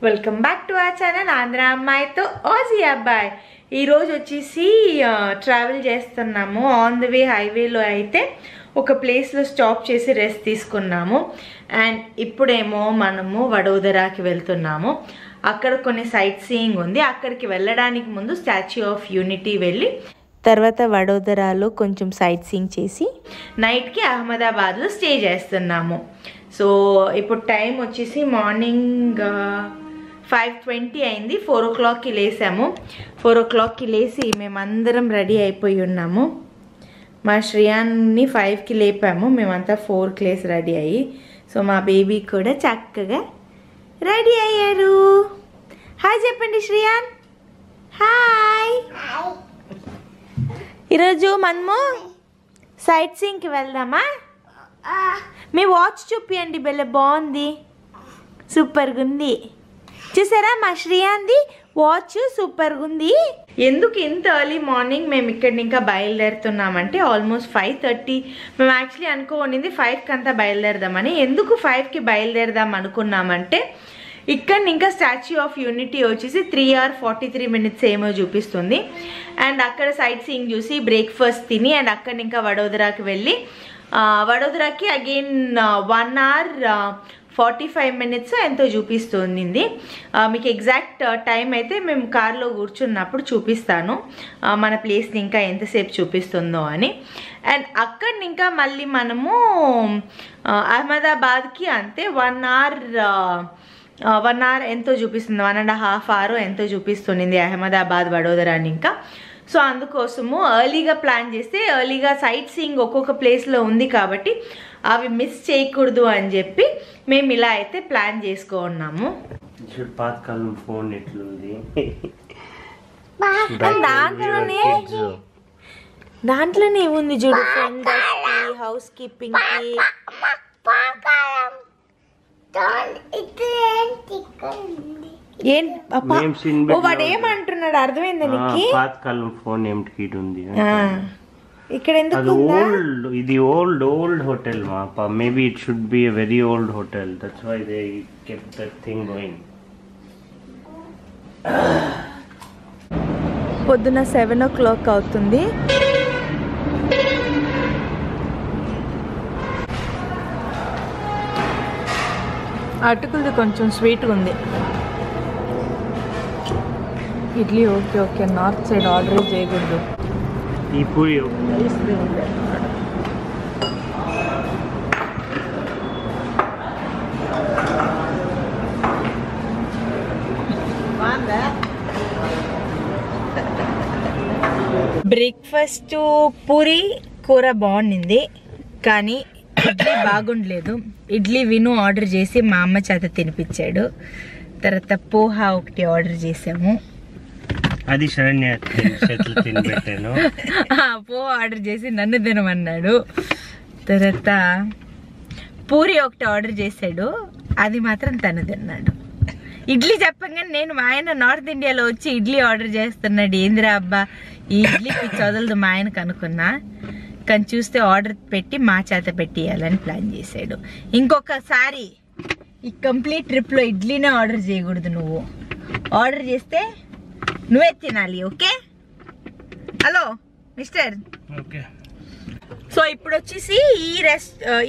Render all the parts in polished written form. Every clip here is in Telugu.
Welcome back to our channel Andhra అమ్మాయితో ఆజీ అబ్బాయి. ఈరోజు వచ్చేసి ట్రావెల్ చేస్తున్నాము. ఆన్ ద వే హైవేలో అయితే ఒక ప్లేస్లో స్టాప్ చేసి రెస్ట్ తీసుకున్నాము. అండ్ ఇప్పుడేమో మనము వడోదరాకి వెళ్తున్నాము. అక్కడ కొన్ని సైట్ సీయింగ్ ఉంది. అక్కడికి వెళ్ళడానికి ముందు స్టాచ్యూ ఆఫ్ యూనిటీ వెళ్ళి తర్వాత వడోదరాలో కొంచెం సైట్ సీయింగ్ చేసి నైట్కి అహ్మదాబాద్లో స్టే చేస్తున్నాము. సో ఇప్పుడు టైం వచ్చేసి మార్నింగ్ 5:20 అయింది. 4 o'clockకి లేసాము. 4 o'clockకి లేసి మేమందరం రెడీ అయిపోయి ఉన్నాము. మా శ్రేయాన్ని 5కి లేపాము. మేమంతా 4కి లేసి రెడీ అయ్యి, సో మా బేబీ కూడా చక్కగా రెడీ అయ్యారు. హాయ్ చెప్పండి శ్రేయాన్. హాయ్. ఈరోజు మనము సైట్ సీయింగ్కి వెళ్దామా? మీ వాచ్ చూపియండి, బెల్ల బాగుంది, సూపర్గా ఉంది. చూసారా మా శ్రేయాంది వాచ్ సూపర్గా ఉంది. ఎందుకు ఇంత ఎర్లీ మార్నింగ్ మేము ఇక్కడ ఇంకా బయలుదేరుతున్నామంటే ఆల్మోస్ట్ 5:30. మేము యాక్చువల్లీ అనుకోనింది 5కి అంతా బయలుదేరదామని. ఎందుకు 5కి బయలుదేరదాం అనుకున్నామంటే ఇక్కడ ఇంకా స్టాచ్యూ ఆఫ్ యూనిటీ వచ్చేసి 3 hours 43 minutes ఏమో చూపిస్తుంది. అండ్ అక్కడ సైట్ సీయింగ్ చూసి బ్రేక్ఫాస్ట్ తిని అండ్ అక్కడ ఇంకా వడోదరాకి వెళ్ళి వడోదరాకి అగైన్ 1 hour 45 minutes ఎంతో చూపిస్తుంది. మీకు ఎగ్జాక్ట్ టైం అయితే మేము కార్లో కూర్చున్నప్పుడు చూపిస్తాను మన ప్లేస్ని ఇంకా ఎంతసేపు చూపిస్తుందో అని. అండ్ అక్కడ ఇంకా మళ్ళీ మనము అహ్మదాబాద్కి అంతే 1 hour ఎంతో చూపిస్తుంది, 1.5 hours ఎంతో చూపిస్తుంది అహ్మదాబాద్ వడోదరాని ఇంకా. సో అందుకోసము ఎర్లీగా ప్లాన్ చేస్తే ఎర్లీగా సైట్ సీయింగ్ ఒక్కొక్క ప్లేస్లో ఉంది కాబట్టి అవి మిస్ చేయకూడదు అని చెప్పి మేము ఇలా అయితే ప్లాన్ చేసుకున్నాము. దాంట్లోనే ఉంది చూడు, ఫ్రెండ్స్కి, హౌస్ కీపింగ్కి. వాడు ఏమంటున్నాడు అర్థమైంది నీకు? పాతకాలం ఫోన్ ఏమిటి ఉంది ఇక్కడ ఎందుకు? ఇది ఓల్డ్ హోటల్ మా. Maybe it should be a very old hotel. That's why they kept that thing going. పొద్దున 7 o'clock అవుతుంది. అటుకులది కొంచెం స్వీట్గా ఉంది. Idli okay. North side order చేయకూడదు. ఈ పూరి బ్రేక్ఫాస్ట్ పూరి కూర బాగుండింది, కానీ ఇడ్లీ బాగుండలేదు. ఇడ్లీ విను ఆర్డర్ చేసి మా అమ్మ చేత తినిపించాడు. తర్వాత పోహా ఒకటి ఆర్డర్ చేసాము. అది శరణ్య తినిపెట్టాను. పోహా ఆర్డర్ చేసి నన్ను తినమన్నాడు. తర్వాత పూరి ఒకటి ఆర్డర్ చేశాడు, అది మాత్రం తను తిన్నాడు. ఇడ్లీ చెప్పగానే నేను మా ఆయన నార్త్ ఇండియాలో వచ్చి ఇడ్లీ ఆర్డర్ చేస్తున్నాడు, ఏందిరా అబ్బా ఈ ఇడ్లీ చదలదు మా ఆయనకు అనుకున్నా. కానీ చూస్తే ఆర్డర్ పెట్టి మా చేత పెట్టియాలని ప్లాన్ చేశాడు. ఇంకొకసారి ఈ కంప్లీట్ ట్రిప్లో ఇడ్లీనే ఆర్డర్ చేయకూడదు. నువ్వు ఆర్డర్ చేస్తే నువ్వే తినాలి, ఓకే? Hello mister. సో ఇప్పుడు వచ్చేసి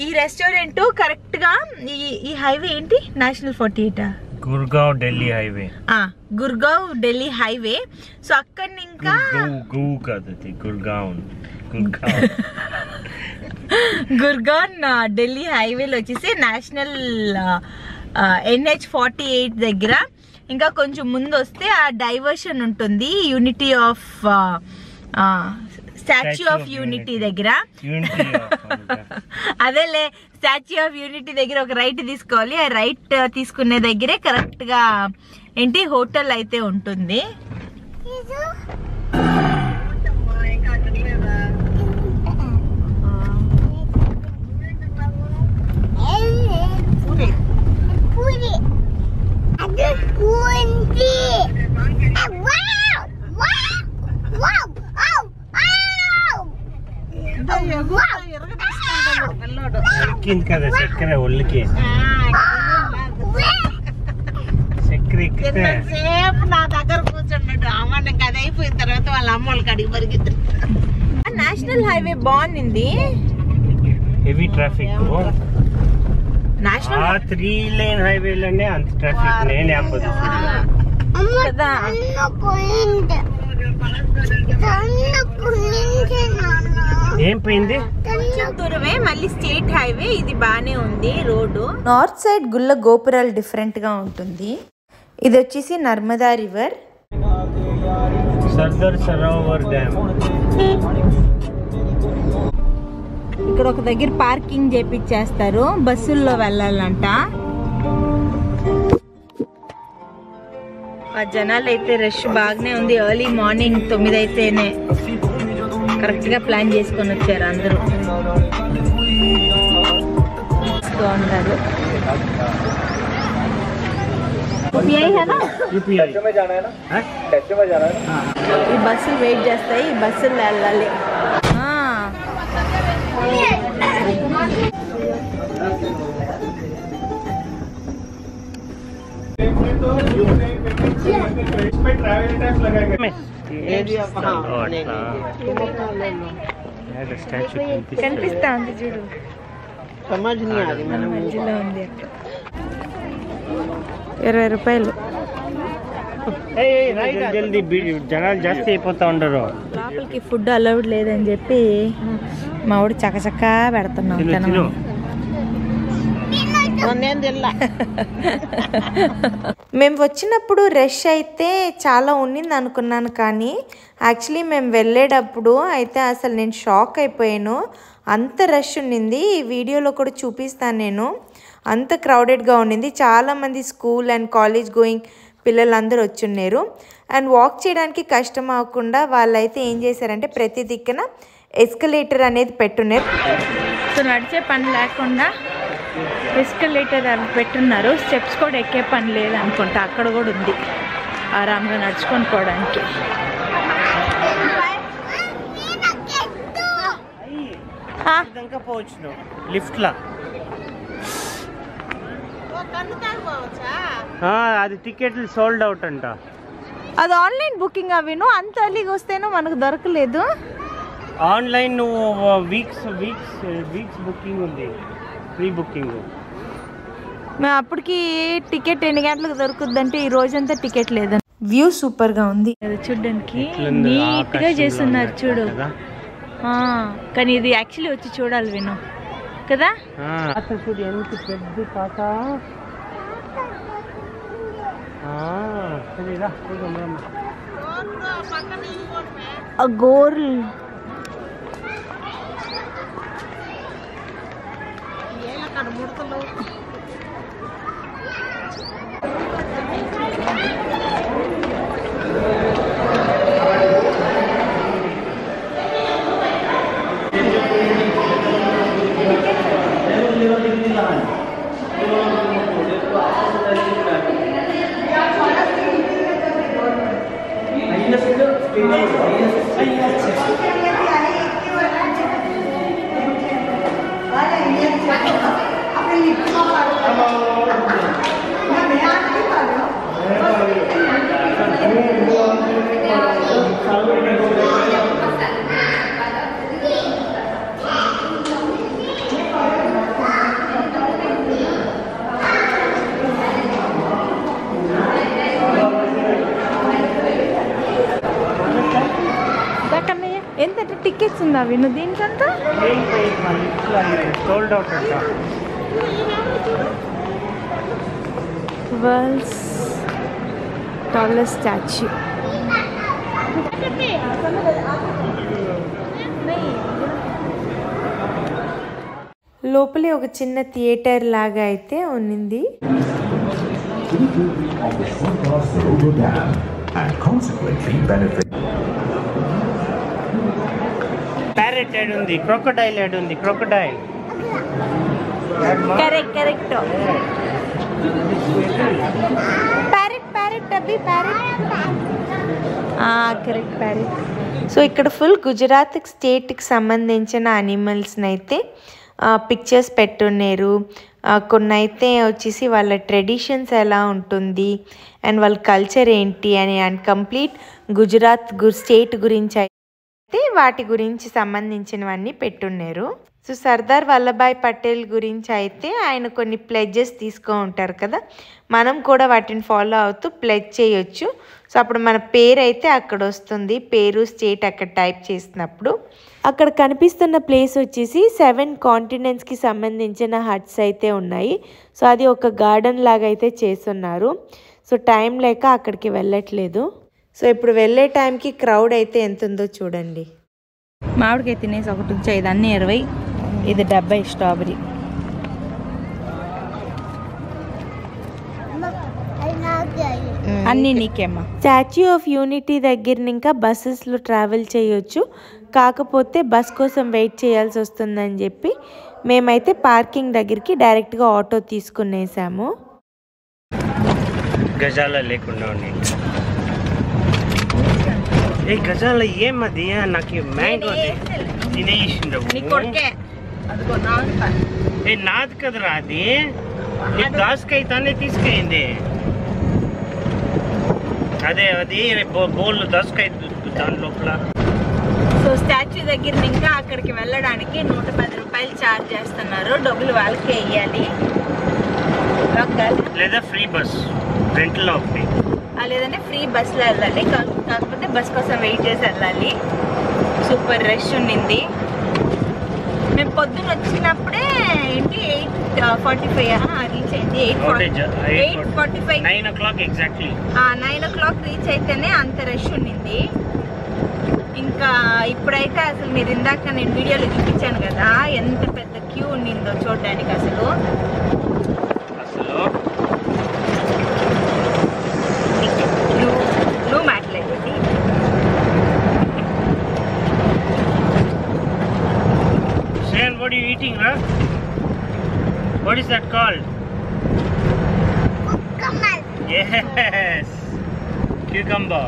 ఈ రెస్టారెంట్ కరెక్ట్గా ఈ హైవే ఏంటి, national 48 Gurgaon Delhi highway. Gurgaon Delhi highway. So అక్కడ ఇంకా గుర్గావ్ ఢిల్లీ హైవేలో వచ్చేసి నేషనల్ NH 48 దగ్గర ఇంకా కొంచెం ముందు వస్తే ఆ డైవర్షన్ ఉంటుంది, unity of statue of unity దగ్గర. అదేలే, స్టాచ్యూ ఆఫ్ యూనిటీ దగ్గర ఒక రైట్ తీసుకోవాలి. ఆ రైట్ తీసుకునే దగ్గరే కరెక్ట్ గా ఏంటి హోటల్ అయితే ఉంటుంది. కదా చక్కెర ఒళ్ళకి చక్కెర సేపు నా దగ్గర కూర్చున్నాడు. అమ్మ నాకు అది అయిపోయిన తర్వాత వాళ్ళ అమ్మ వాళ్ళకి అడిగి పరిగెత్తారు. నేషనల్ హైవే బాగుంది. Heavy traffic. నేషనల్ 3 lane హైవేలోనే అంత ట్రాఫిక్. నేను కదా. ఏం పోయింది? దూరమే మళ్ళీ స్టేట్ హైవే. ఇది బానే ఉంది రోడ్డు. నార్త్ సైడ్ గుళ్ళ గోపురాలు డిఫరెంట్ గా ఉంటుంది. ఇది వచ్చేసి నర్మదా రివర్. సర్దార్ సరోవర్ డ్యామ్. ఇక్కడ ఒక దగ్గర పార్కింగ్ చేపిచ్చేస్తారు. బస్సుల్లో వెళ్ళాలంట. ఆ జనాలు అయితే రష్ బాగానే ఉంది. ఎర్లీ మార్నింగ్ 9 అయితేనే కరెక్ట్ గా ప్లాన్ చేసుకొని వచ్చారు అందరూ. ఉంటారు. ఈ బస్సులు వెయిట్ చేస్తాయి. ఈ బస్సుల్లో వెళ్ళాలి. కనిపిస్తా ఉంది చూడు. మధ్యలో ఉంది. 20 రూపాయలు. జనాలు జాస్తి అయిపోతా ఉండరు. లోపలికి ఫుడ్ అలౌడ్ లేదని చెప్పి మా ఊడు చకచక్క పెడుతున్నాం. మేము వచ్చినప్పుడు రష్ అయితే చాలా ఉండింది అనుకున్నాను, కానీ యాక్చువల్లీ మేము వెళ్ళేటప్పుడు అయితే అసలు నేను షాక్ అయిపోయాను. అంత రష్ ఉండింది. ఈ వీడియోలో కూడా చూపిస్తాను నేను. అంత క్రౌడెడ్గా ఉండింది. చాలామంది స్కూల్ అండ్ కాలేజ్ గోయింగ్ పిల్లలందరూ వచ్చున్నారు. అండ్ వాక్ చేయడానికి కష్టం అవ్వకుండా వాళ్ళైతే ఏం చేశారంటే ప్రతి దిక్కున ఎస్కలేటర్ అనేది పెట్టున్నారు. సో నడిచే పని లేకుండా ఎస్కలేటర్ అవి పెట్టున్నారు. స్టెప్స్ కూడా ఎక్కే పని లేదు అనుకుంటా. అక్కడ కూడా ఉంది ఆరాంగా నడుచుకొని పోవడానికి. అది టికెట్లు సోల్డ్ అవుట్ అంట. అది ఆన్లైన్ బుకింగ్. అవిను అంత అర్లీగా వస్తేనో మనకు దొరకలేదు. ఆన్లైన్ వీక్స్ బుకింగ్ ఉంది. Pre booking. మేము అప్పటికి టికెట్ ఎన్ని గంటలకు దొరుకుద్దంటే ఈ రోజంతా టికెట్ లేదు. వ్యూ సూపర్ గా ఉంది. చూడడానికి నీట్ గా చేస్తున్నారు చూడు. కానీ ఇది యాక్చువల్లీ వచ్చి చూడాలి విను కదా. చూడు ఎంత పెద్ద కాక. ఆ గోర్లు ఎంత టికెట్స్ ఉందా విను దీనికంతా? సోల్డ్ అవుట్ అంట. World's tallest statue. లోపలే ఒక చిన్న థియేటర్ లాగా అయితే ఉన్నింది. ప్యారెట్ యాడ్ ఉంది, క్రొకడైల్ యాడ్ ఉంది. క్రొకడైల్ కరెక్ట్ ప్యారెట్ అవి ప్యారెట్ కరెక్ట్ ప్యారెట్. సో ఇక్కడ ఫుల్ గుజరాత్ స్టేట్కి సంబంధించిన అనిమల్స్ని అయితే పిక్చర్స్ పెట్టున్నారు. కొన్ని అయితే వచ్చేసి వాళ్ళ ట్రెడిషన్స్ ఎలా ఉంటుంది అండ్ వాళ్ళ కల్చర్ ఏంటి అని అండ్ కంప్లీట్ గుజరాత్ స్టేట్ గురించి అయితే వాటి గురించి సంబంధించినవన్నీ పెట్టున్నారు. సో సర్దార్ వల్లభాయ్ పటేల్ గురించి అయితే ఆయన కొన్ని ప్లెడ్జెస్ తీసుకో ఉంటారు కదా, మనం కూడా వాటిని ఫాలో అవుతూ ప్లెడ్జ్ చేయొచ్చు. సో అప్పుడు మన పేరు అయితే అక్కడ వస్తుంది, పేరు స్టేట్ అక్కడ టైప్ చేసినప్పుడు. అక్కడ కనిపిస్తున్న ప్లేస్ వచ్చేసి 7 కాంటినెంట్స్కి సంబంధించిన హట్స్ అయితే ఉన్నాయి. సో అది ఒక గార్డెన్ లాగా అయితే చేస్తున్నారు. సో టైం లేక అక్కడికి వెళ్ళట్లేదు. సో ఇప్పుడు వెళ్ళే టైంకి క్రౌడ్ అయితే ఎంత ఉందో చూడండి. మామిడికాయ తినేసి ఒకటి వచ్చాయి, ఇది అన్నీ 20, ఇది 70 స్ట్రాబెరీ. అన్నీ నీకేమ్మా. స్టాచ్యూ ఆఫ్ యూనిటీ దగ్గర ఇంకా బస్సెస్లో ట్రావెల్ చేయొచ్చు, కాకపోతే బస్ కోసం వెయిట్ చేయాల్సి వస్తుందని చెప్పి మేమైతే పార్కింగ్ దగ్గరికి డైరెక్ట్గా ఆటో తీసుకునేసాము. గజాల లేకుండా గజాల ఏమది నాకు మ్యాంగో తినేసిండవు. నాది కదరా అది, దాసుకాయ తానే తీసుకెళ్ళింది. అదే అది బోల్ దాసుకాయ దాని లోపల. సో స్టాచ్యూ దగ్గర ఇంకా అక్కడికి వెళ్ళడానికి 110 రూపాయలు ఛార్జ్ చేస్తున్నారు. డబ్బులు వాళ్ళకే ఇవ్వాలి, లేదా ఫ్రీ బస్ రెంట్లో ఒకటి, లేదంటే ఫ్రీ బస్లో వెళ్ళాలి. కాకపోతే బస్ కోసం వెయిట్ చేసి వెళ్ళాలి. సూపర్ రష్ ఉండింది. మేము పొద్దున్న వచ్చినప్పుడే ఏంటి 8:45 రీచ్ అయింది. 8:45 9 o'clock ఎగ్జాక్ట్లీ. 9 o'clock రీచ్ అయితేనే అంత రష్ ఉండింది. ఇంకా ఇప్పుడైతే అసలు మీరు ఇందాక నేను వీడియోలో చూపించాను కదా ఎంత పెద్ద క్యూ ఉండిందో చూడడానికి. అసలు నువ్వు మాట్లాడేది. Shayan, what are you eating, huh? What is that called? Cucumber. Yes. Cucumber.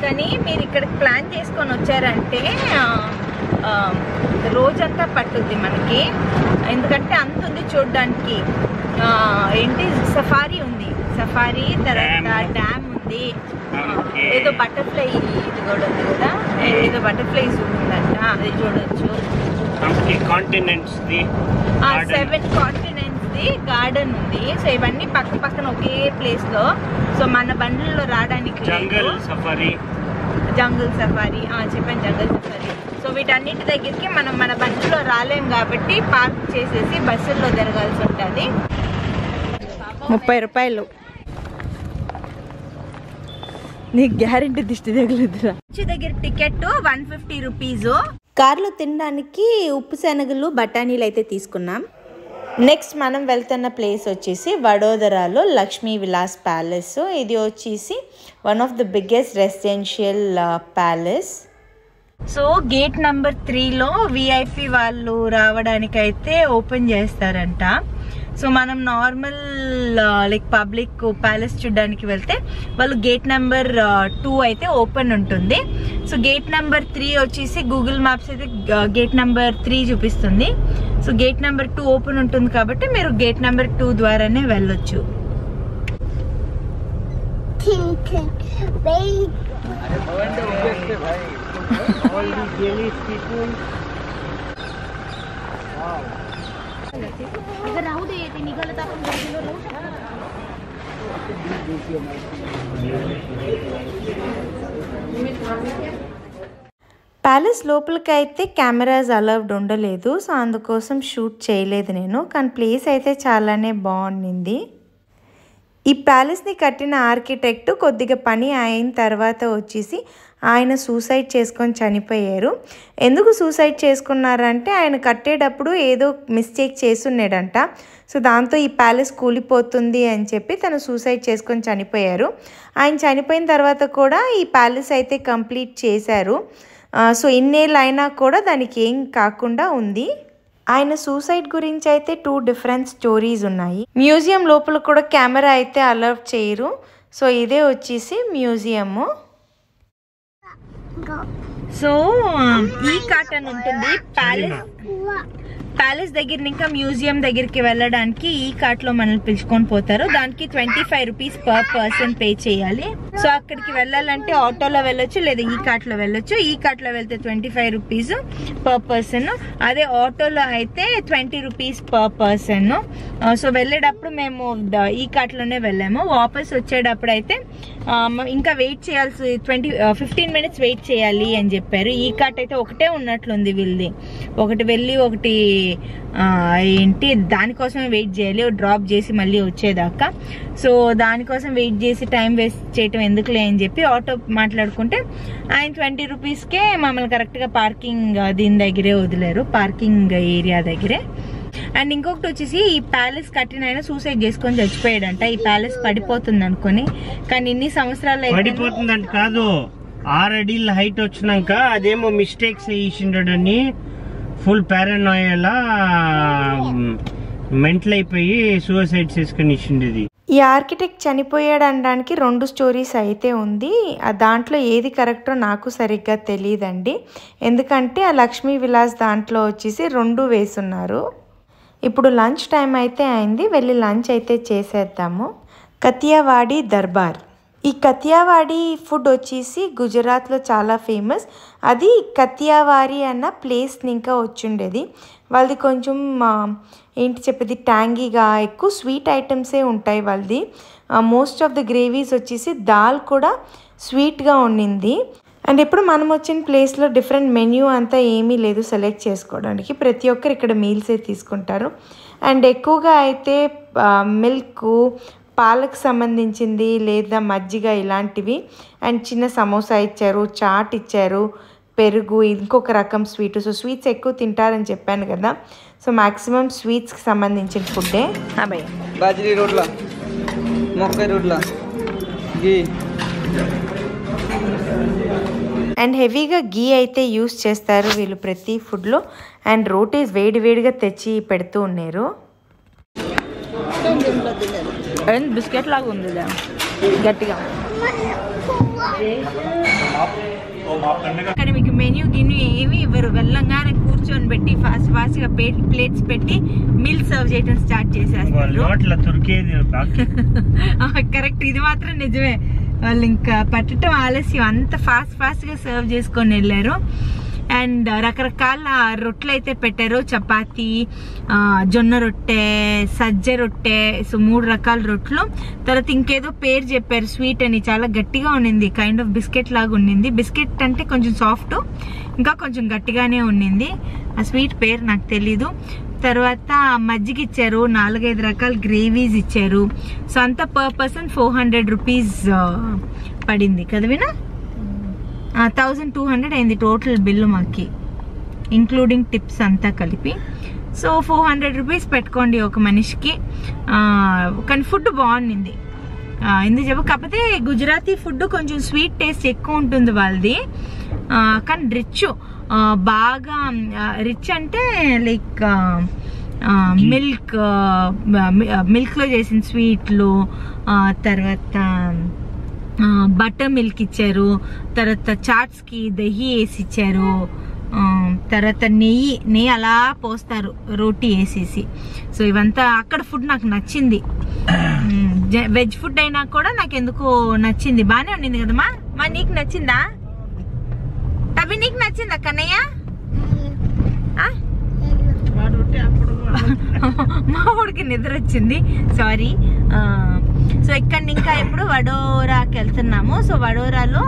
కానీ మీరు ఇక్కడికి ప్లాన్ చేసుకొని వచ్చారంటే రోజంతా పట్టుద్ది మనకి, ఎందుకంటే అంత ఉంది చూడడానికి. ఏంటి సఫారీ ఉంది, సఫారీ తర్వాత డ్యామ్ ఉంది, ఏదో బటర్ఫ్లై ఇది కూడా ఉంది కదా, ఏదో బటర్ఫ్లై జూ ఉందంట, అది చూడొచ్చు. 7 కాంటినెంట్స్ ది గార్డెన్ ఉంది. సో ఇవన్నీ పక్క పక్కన ఒకే ప్లేస్ లో. సో మన బండ్లలో రావడానికి జంగల్ సఫారీ చెప్పాను, జంగల్ సఫారీ. సో వీటన్నిటి దగ్గరికి మనం మన బండిలో రాలేం కాబట్టి పార్క్ చేసేసి బస్సుల్లో తిరగాల్సి ఉంటుంది. 30 రూపాయలు. నీకు గ్యారెంటీ దిష్టి తగలదురా. దగ్గర టికెట్ 150 రూపీస్. కార్లో తినడానికి ఉప్పు శనగలు బఠానీలు అయితే తీసుకున్నాం. నెక్స్ట్ మనం వెళ్తున్న ప్లేస్ వచ్చేసి వడోదరాలో లక్ష్మీ విలాస్ ప్యాలెస్. ఇది వచ్చేసి one of the biggest residential palace. So gate number 3లో విఐపి వాళ్ళు రావడానికి అయితే ఓపెన్ చేస్తారంట. సో మనం నార్మల్ లైక్ పబ్లిక్ ప్యాలెస్ చూడడానికి వెళ్తే వాళ్ళు గేట్ నెంబర్ 2 అయితే ఓపెన్ ఉంటుంది. సో గేట్ నెంబర్ 3 వచ్చేసి గూగుల్ మ్యాప్స్ అయితే గేట్ నెంబర్ 3 చూపిస్తుంది. సో గేట్ నెంబర్ 2 ఓపెన్ ఉంటుంది కాబట్టి మీరు గేట్ నెంబర్ 2 ద్వారానే వెళ్ళొచ్చు. ప్యాలెస్ లోపలికి అయితే కెమెరాస్ అలౌడ్ ఉండలేదు. సో అందుకోసం షూట్ చేయలేదు నేను, కానీ ప్లేస్ అయితే చాలానే బాగుండింది. ఈ ప్యాలెస్ని కట్టిన ఆర్కిటెక్ట్ కొద్దిగా పని అయిన తర్వాత వచ్చేసి ఆయన సూసైడ్ చేసుకొని చనిపోయారు. ఎందుకు సూసైడ్ చేసుకున్నారంటే ఆయన కట్టేటప్పుడు ఏదో మిస్టేక్ చేసున్నాడంట. సో దాంతో ఈ ప్యాలెస్ కూలిపోతుంది అని చెప్పి తను సూసైడ్ చేసుకొని చనిపోయారు. ఆయన చనిపోయిన తర్వాత కూడా ఈ ప్యాలెస్ అయితే కంప్లీట్ చేశారు. సో ఇన్నేళ్ళు అయినా కూడా దానికి ఏం కాకుండా ఉంది. ఆయన సూసైడ్ గురించి అయితే 2 డిఫరెంట్ స్టోరీస్ ఉన్నాయి. మ్యూజియం లోపల కూడా కెమెరా అయితే అలౌడ్ చేయరు. సో ఇదే వచ్చేసి మ్యూజియము. సో ఈ కార్ట్ అని ఉంటుంది ప్యాలెస్ దగ్గర ఇంకా మ్యూజియం దగ్గరికి వెళ్ళడానికి ఈ కార్ట్ లో మనల్ని పిలుచుకొని పోతారు. దానికి 25 రూపీస్ పర్ పర్సన్ పే చేయాలి. సో అక్కడికి వెళ్ళాలంటే ఆటోలో వెళ్ళొచ్చు లేదా ఈ కార్ట్ లో వెళ్ళొచ్చు. ఈ కార్ట్ లో వెళ్తే 25 రూపీస్ పర్ పర్సన్, అదే ఆటోలో అయితే 20 రూపీస్ పర్ పర్సన్. సో వెళ్ళేటప్పుడు మేము ఈ కార్ట్ లోనే వెళ్ళాము. వాపస్ వచ్చేటప్పుడు అయితే ఇంకా వెయిట్ చేయాల్సి 15 మినిట్స్ వెయిట్ చేయాలి అని చెప్పారు. ఈ కార్ట్ అయితే ఒకటే ఉన్నట్లుంది వీళ్ళది. ఒకటి వెళ్ళి ఒకటి ఏంటి దానికోసమే వెయిట్ చేయాలి, డ్రాప్ చేసి మళ్ళీ వచ్చేదాకా. సో దానికోసం వెయిట్ చేసి టైం వేస్ట్ చేయటం ఎందుకులే అని చెప్పి ఆటో మాట్లాడుకుంటే ఆయన 20 రూపీస్కే మమ్మల్ని కరెక్ట్గా పార్కింగ్ దీని దగ్గరే వదిలేరు, పార్కింగ్ ఏరియా దగ్గరే. అండ్ ఇంకొకటి వచ్చేసి ఈ ప్యాలెస్ కట్టిన ఆయన సూసైడ్ చేసుకొని చచ్చిపోయాడంట. ఈ ప్యాలెస్ పడిపోతుంది అనుకుని, కానీ ఇన్ని సంవత్సరాలు పడిపోతుందంట కాదు, 6 అడుగుల హైట్ వచ్చినాక అదేమో మిస్టేక్స్ చేసిండని ఫుల్ పారానాయలా మెంటల్ అయిపోయి సూసైడ్ చేసుకుని ఇచ్చిండేది. ఈ ఆర్కిటెక్ట్ చనిపోయాడు అనడానికి 2 స్టోరీస్ అయితే ఉంది. దాంట్లో ఏది కరెక్టో నాకు సరిగ్గా తెలియదండి, ఎందుకంటే ఆ లక్ష్మీ విలాస్ దాంట్లో వచ్చేసి 2 వేసున్నారు. ఇప్పుడు లంచ్ టైం అయితే అయింది, వెళ్ళి లంచ్ అయితే చేసేద్దాము. కతియావాడి దర్బార్. ఈ కతియావాడి ఫుడ్ వచ్చేసి గుజరాత్లో చాలా ఫేమస్. అది కతియావారి అన్న ప్లేస్ని ఇంకా వచ్చిండేది. వాళ్ళది కొంచెం ఏంటి చెప్పేది ట్యాంగీగా ఎక్కువ స్వీట్ ఐటమ్సే ఉంటాయి వాళ్ళది. మోస్ట్ ఆఫ్ ద గ్రేవీస్ వచ్చేసి దాల్ కూడా స్వీట్గా ఉండింది. అండ్ ఇప్పుడు మనం వచ్చిన ప్లేస్లో డిఫరెంట్ మెన్యూ అంతా ఏమీ లేదు సెలెక్ట్ చేసుకోవడానికి, ప్రతి ఒక్కరు ఇక్కడ మీల్సే తీసుకుంటారు. అండ్ ఎక్కువగా అయితే మిల్క్, పాలకు సంబంధించింది లేదా మజ్జిగ ఇలాంటివి, అండ్ చిన్న సమోసా ఇచ్చారు, చాట్ ఇచ్చారు, పెరుగు, ఇంకొక రకం స్వీట్. సో స్వీట్స్ ఎక్కువ తింటారని చెప్పాను కదా, సో మ్యాక్సిమం స్వీట్స్కి సంబంధించిన ఫుడ్డే. బాజరీ రోడ్ల, మొక్క రోడ్ల, అండ్ హెవీగా గీ అయితే యూస్ చేస్తారు వీళ్ళు ప్రతి ఫుడ్లో. అండ్ రోటీస్ వేడివేడిగా తెచ్చి పెడుతూ ఉన్నారు. అండ్ బిస్కెట్ లాగా ఉంది గట్టిగా. అక్కడ మీకు మెన్యూ గిన్యూ ఏమి ఇవ్వరు, వెళ్ళంగానే కూర్చొని పెట్టి ఫాస్ట్గా ప్లేట్స్ పెట్టి మీల్ సర్వ్ చేయడం స్టార్ట్ చేసేస్తారు. కరెక్ట్, ఇది మాత్రం నిజమే. వాళ్ళు ఇంకా పట్టడం ఆలస్యం, అంత ఫాస్ట్గా సర్వ్ చేసుకొని వెళ్ళారు. అండ్ రకరకాల రొట్టెలు అయితే పెట్టారు, చపాతీ, జొన్న రొట్టె, సజ్జ రొట్టె, సో 3 రకాల రొట్టెలు. తర్వాత ఇంకేదో పేరు చెప్పారు స్వీట్ అని, చాలా గట్టిగా ఉండింది, కైండ్ ఆఫ్ బిస్కెట్ లాగా ఉండింది. బిస్కెట్ అంటే కొంచెం సాఫ్ట్, ఇంకా కొంచెం గట్టిగానే ఉండింది. ఆ స్వీట్ పేరు నాకు తెలీదు. తర్వాత మజ్జిగ ఇచ్చారు, 4-5 రకాల గ్రేవీస్ ఇచ్చారు. సో అంతా పర్ పర్సన్ 400 రూపీస్ పడింది కదా వినా, 1200 అయింది టోటల్ బిల్లు మాకి, ఇంక్లూడింగ్ టిప్స్ అంతా కలిపి. సో 400 రూపీస్ పెట్టుకోండి ఒక మనిషికి. కానీ ఫుడ్ బాగుంది ఎందుకు చెప్పు, కాకపోతే గుజరాతీ ఫుడ్ కొంచెం స్వీట్ టేస్ట్ ఎక్కువ ఉంటుంది వాళ్ళది. కానీ రిచ్, బాగా రిచ్ అంటే లైక్ మిల్క్ లో చేసిన స్వీట్లు, తర్వాత బటర్ మిల్క్ ఇచ్చారు, తర్వాత చాట్స్ కి దహి వేసి ఇచ్చారు, తర్వాత నెయ్యి అలా పోస్తారు రోటీ వేసేసి. సో ఇవంతా అక్కడ ఫుడ్ నాకు నచ్చింది. వెజ్ ఫుడ్ అయినా కూడా నాకు ఎందుకో నచ్చింది, బానే ఉండింది కదమ్మా. మా నీకు నచ్చిందా అవి, నీకు నచ్చిందా కన్నయ్య? మా ఊడికి నిద్ర వచ్చింది, సారీ. సో ఇక్కడ ఇంకా ఇప్పుడు వడోరాకి వెళ్తున్నాము. సో వడోరాలో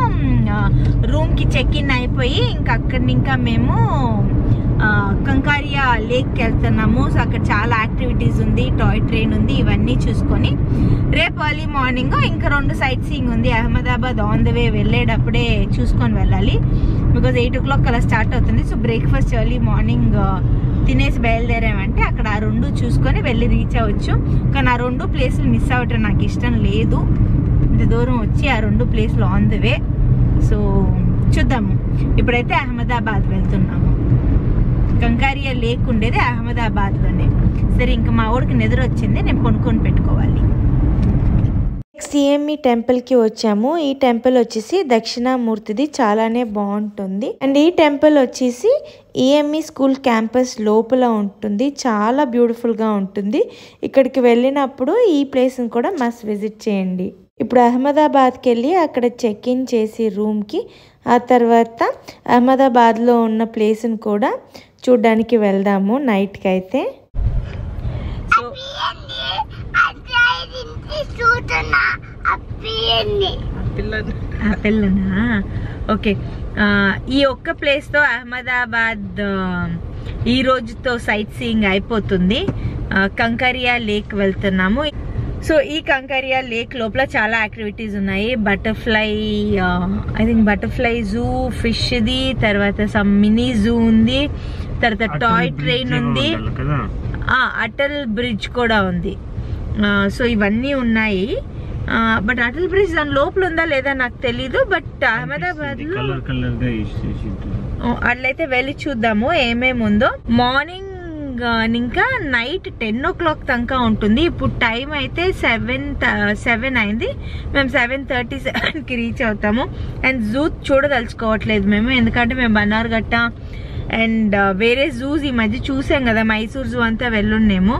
రూమ్ కి చెక్ ఇన్ అయిపోయి ఇంకా అక్కడి ఇంకా మేము కంకారియా లేక్కి వెళ్తున్నాము. సో అక్కడ చాలా యాక్టివిటీస్ ఉంది, టాయ్ ట్రైన్ ఉంది, ఇవన్నీ చూసుకొని రేపు ఎర్లీ మార్నింగ్ ఇంకా 2 సైట్ సీయింగ్ ఉంది. అహ్మదాబాద్ ఆన్ ద వే వెళ్ళేటప్పుడే చూసుకొని వెళ్ళాలి, బికాజ్ 8 o'clock అలా స్టార్ట్ అవుతుంది. సో బ్రేక్ఫాస్ట్ ఎర్లీ మార్నింగ్ తినేసి బయలుదేరామంటే అక్కడ ఆ 2 చూసుకొని వెళ్ళి రీచ్ అవ్వచ్చు. కానీ ఆ 2 ప్లేసులు మిస్ అవ్వటం నాకు ఇష్టం లేదు, ఇంత దూరం వచ్చి ఆ 2 ప్లేసులు ఆన్ ద వే. సో చూద్దాము. ఇప్పుడైతే అహ్మదాబాద్ వెళ్తున్నాము. కంకారియా లేక్ ఉండేది అహ్మదాబాద్లోనే. సరే ఇంకా మా ఊరికి నిద్ర వచ్చింది, నేను కొనుక్కొని పెట్టుకోవాలి. సిఎంఈ టెంపుల్కి వచ్చాము. ఈ టెంపుల్ వచ్చేసి దక్షిణామూర్తిది, చాలానే బాగుంటుంది. అండ్ ఈ టెంపుల్ వచ్చేసి ఈఎంఈ స్కూల్ క్యాంపస్ లోపల ఉంటుంది. చాలా బ్యూటిఫుల్గా ఉంటుంది. ఇక్కడికి వెళ్ళినప్పుడు ఈ ప్లేస్ని కూడా మస్ట్ విజిట్ చేయండి. ఇప్పుడు అహ్మదాబాద్కి వెళ్ళి అక్కడ చెక్ ఇన్ చేసి రూమ్కి, ఆ తర్వాత అహ్మదాబాద్లో ఉన్న ప్లేస్ని కూడా చూడ్డానికి వెళ్దాము నైట్కి అయితే. పిల్లనా ఓకే. ఈ ఒక్క ప్లేస్తో అహ్మదాబాద్ ఈ రోజుతో సైట్ సీయింగ్ అయిపోతుంది. కంకరియా లేక్ వెళ్తున్నాము. సో ఈ కంకరియా లేక్ లోపల చాలా యాక్టివిటీస్ ఉన్నాయి. Butterfly, I think butterfly zoo, ఫిష్ది, తర్వాత సమ్ మినీ జూ ఉంది, తర్వాత టాయ్ ట్రైన్ ఉంది, అటల్ బ్రిడ్జ్ కూడా ఉంది. సో ఇవన్నీ ఉన్నాయి. బట్ అటల్ బ్రిడ్జ్ దాని లోపల ఉందా లేదా నాకు తెలీదు. బట్ అహ్మదాబాద్ లో అట్లయితే వెళ్ళి చూద్దాము ఏమేమి ఉందో. మార్నింగ్ ఇంకా నైట్ 10 o'clock దాకా ఉంటుంది. ఇప్పుడు టైం అయితే 7 అయింది. మేము 7:37కి రీచ్ అవుతాము. అండ్ జూ చూడదలుచుకోవట్లేదు మేము, ఎందుకంటే మేము బన్నార్ఘట్ట అండ్ వేరే జూస్ ఈ మధ్య చూసాం కదా, మైసూర్ జూ అంతా వెళ్ళున్నాము.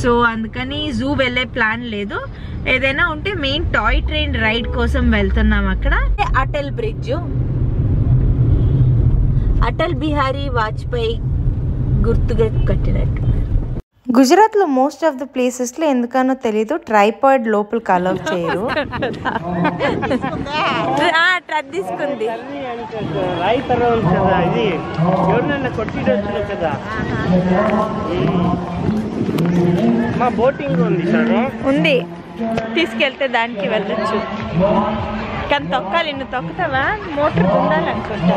సో అందుకని జూ వెళ్ళే ప్లాన్ లేదు. ఏదైనా ఉంటే మెయిన్ టాయ్ ట్రైన్ రైడ్ కోసం వెళ్తున్నాం. అక్కడ అటల్ బ్రిడ్జ్, అటల్ బిహారీ వాజ్పేయి గుర్తుగా కట్టినట్టు. గుజరాత్లో మోస్ట్ ఆఫ్ ద ప్లేసెస్లో ఎందుకనో తెలీదు ట్రైపాడ్ లోపలికి అలౌ చేయరు. తీసుకుంది బోటింగ్ ఉంది, తీసుకెళ్తే దానికి వెళ్ళొచ్చు. కానీ తొక్కాలి, నువ్వు తొక్కుతావా? మోటార్ ఉండాలనుకుంటా.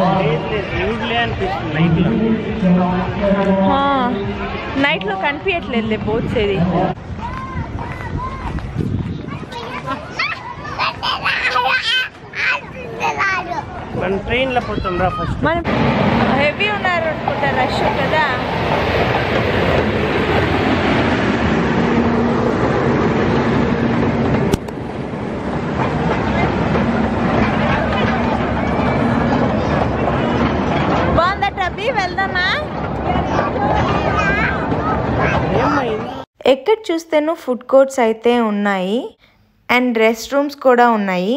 నైట్ లో కనిపించట్లేదు బోట్స్. ఏది మనం ట్రైన్ లో పోతాం రా. ఫస్ట్ మనం హెవీ ఉన్నారు అనుకుంటా, రష్ కదా. వెళ్దామా? ఎక్కడ చూస్తేనూ ఫుడ్ కోర్ట్స్ అయితే ఉన్నాయి అండ్ రెస్ట్ రూమ్స్ కూడా ఉన్నాయి.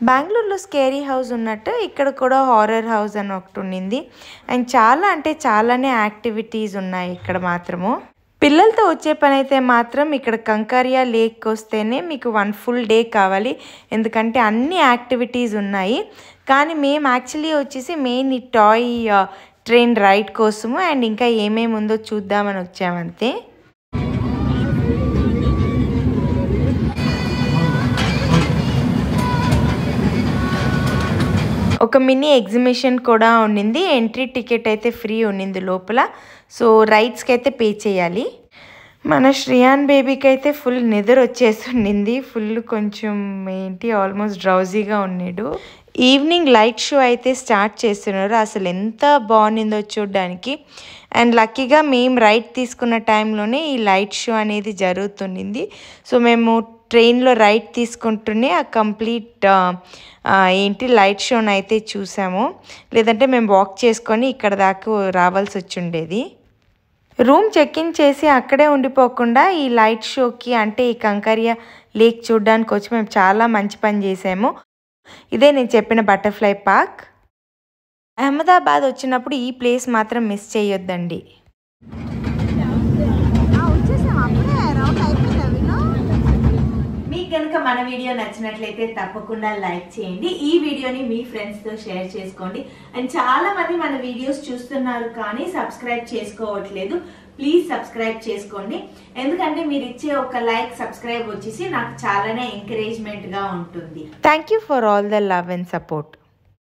బెంగళూరులో స్కేరీ హౌస్ ఉన్నట్టు ఇక్కడ కూడా హారర్ హౌస్ అని ఒకటి ఉండింది. అండ్ చాలా అంటే చాలానే యాక్టివిటీస్ ఉన్నాయి ఇక్కడ మాత్రము. పిల్లలతో వచ్చే పని అయితే మాత్రం ఇక్కడ కంకరియా లేక్ వస్తేనే మీకు 1 full day కావాలి, ఎందుకంటే అన్ని యాక్టివిటీస్ ఉన్నాయి. కానీ మేము యాక్చువల్లీ వచ్చేసి మెయిన్ ఈ టాయ్ ట్రైన్ రైడ్ కోసము అండ్ ఇంకా ఏమేమి ఉందో చూద్దామని వచ్చామంతే. ఒక మినీ ఎగ్జిబిషన్ కూడా ఉండింది. ఎంట్రీ టికెట్ అయితే ఫ్రీ ఉండింది లోపల. సో రైడ్స్కి అయితే పే చేయాలి. మన శ్రియాన్ బేబీకి అయితే ఫుల్ నిద్ర వచ్చేసింది. ఫుల్ కొంచెం ఆల్మోస్ట్ డ్రౌజీగా ఉన్నాడు. ఈవినింగ్ లైట్ షో అయితే స్టార్ట్ చేస్తున్నారు. అసలు ఎంత బాగుండిందో చూడడానికి. అండ్ లక్కీగా మేము రైడ్ తీసుకున్న టైంలోనే ఈ లైట్ షో అనేది జరుగుతుండింది. సో మేము ట్రైన్లో రైడ్ తీసుకుంటూనే ఆ కంప్లీట్ లైట్ షోని అయితే చూసాము. లేదంటే మేము వాక్ చేసుకొని ఇక్కడ దాకా రావాల్సి వచ్చి ఉండేది. రూమ్ చెక్ ఇన్ చేసి అక్కడే ఉండిపోకుండా ఈ లైట్ షోకి అంటే ఈ కంకరియా లేక్ చూడడానికి వచ్చి మేము చాలా మంచి పని చేసాము. ఇదే నేను చెప్పిన బటర్ఫ్లై పార్క్. అహ్మదాబాద్ వచ్చినప్పుడు ఈ ప్లేస్ మాత్రం మిస్ చేయొద్దండి. మీకు కనుక మన వీడియో నచ్చినట్లయితే తప్పకుండా లైక్ చేయండి. ఈ వీడియోని మీ ఫ్రెండ్స్తో షేర్ చేసుకోండి. అండ్ చాలా మంది మన వీడియోస్ చూస్తున్నారు కానీ సబ్స్క్రైబ్ చేసుకోవట్లేదు. ప్లీజ్ సబ్స్క్రైబ్ చేసుకోండి. ఎందుకంటే మీరు ఇచ్చే ఒక లైక్, సబ్స్క్రైబ్ వచ్చేసి నాకు చాలానే ఎంకరేజ్మెంట్గా ఉంటుంది. Thank you for all the love and support.